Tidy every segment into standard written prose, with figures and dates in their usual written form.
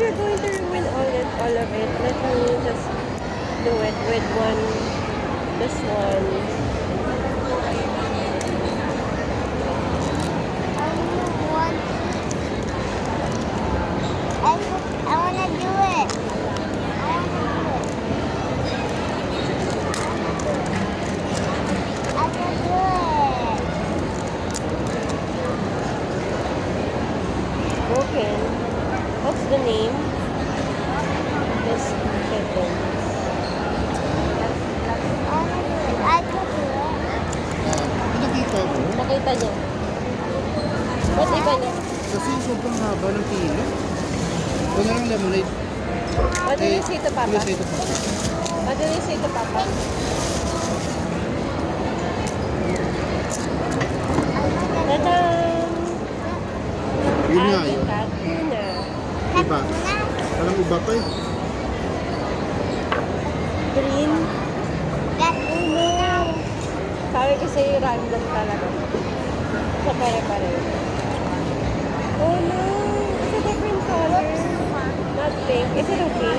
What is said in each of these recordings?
you're going to ruin all of it, let me just do it with this one. I wanna do it. I wanna do it. Broken. What's the name? This kitten. I can do it. Nakita mo? Nakita niya. Ba't iba niya? Kasi sobrang haba ng pila. Ito na lang lemonade. What do you say to Papa? Yes, ito pa. What do you say to Papa? Ta-da! Yun nga yun. Cat Luna. Iba. Parang iba pa eh. Green. Cat Luna. Sabi ko sa'yo, random talaga. Sa pare-pare. Oh no! It's a different color. Not pink. Is it okay?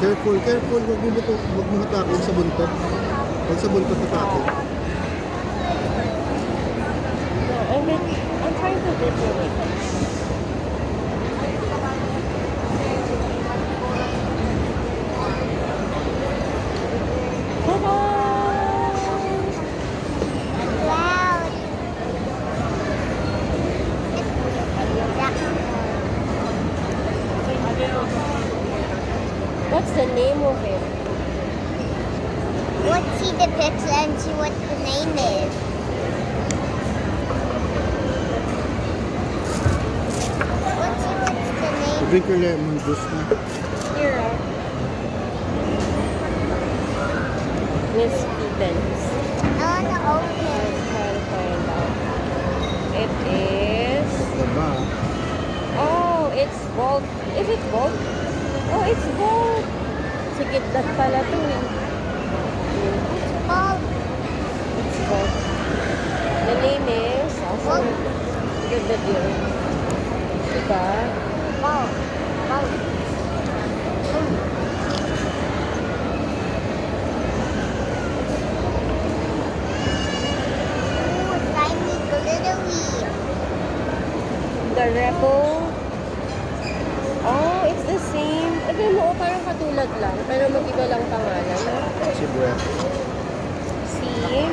Careful, careful. Huwag mo hatakin sa buntot. Huwag sa buntot hatakin. No, I'm trying to video it. Ta-da! Loud. What's the name of it? Let's see the picture and see what the name is. Let's see what's the name. Drink your lemon juice na. Here. Miss Stevens. I wanna open. Let's try to find out. It is. Diba? Oh, it's Bolt. Is it Bolt? Oh, it's Bolt. Sa kidlat pala to eh. Bolt. It's Bolt. The name is also Bolt. the video. Diba? Bolt. Bolt. Ooh, shiny glittery. The Rebel. Oh, it's the same. Sabi mo, parang katulad lang. Pero mag-iba lang pangalan. No? Si Brett. See?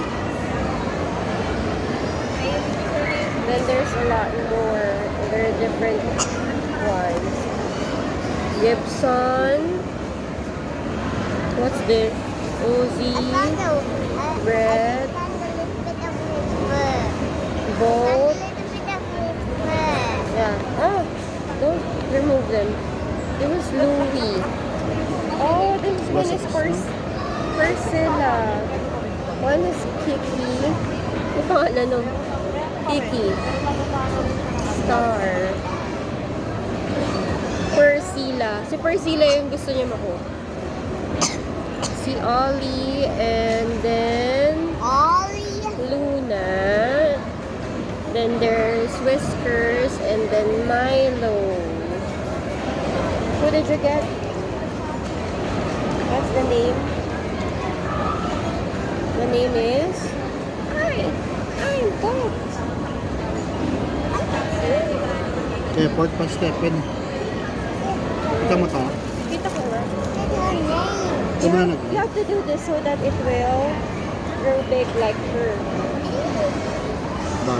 Then there's a lot more. There are different ones. Gibson. What's this? Uzi. Red. I found a little bit of whisper. Bolt. A little bit of whisper. Yeah. Ah, don't remove them. It was Louis. Oh, this one is Persilla. One is Kiki. Yung pangalan no? Kiki. Star. Persilla. Si Persilla yung gusto niya makuha. Si Ollie and then Ollie. Luna. Then there's Whiskers and then Milo. Who did you get? What's the name? The name is? I'm booked. Airport pa Stephen. Kita mo to? Kita ko nga. What's her name? Ito mo na You have to do this so that it will grow big like her. Ba.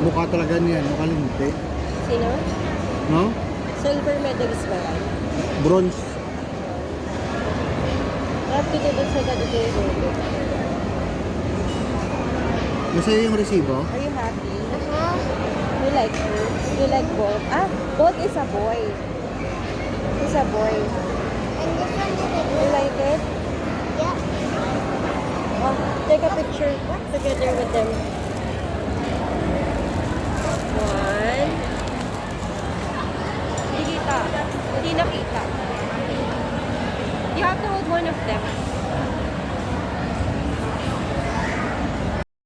Mukha talaga niyan. Mukha lumpi. Sino? No? Silver medalist ba? Bronze. You have to do this so that it will grow big. Masaya yung resibo? Are you happy? You like her? You like Bolt? Ah, Bolt is a boy. He's a boy. And this one is a You girl. like it? Yeah. Oh, take a picture together with them. One. Hindi kita. Hindi nakita. You have to hold one of them.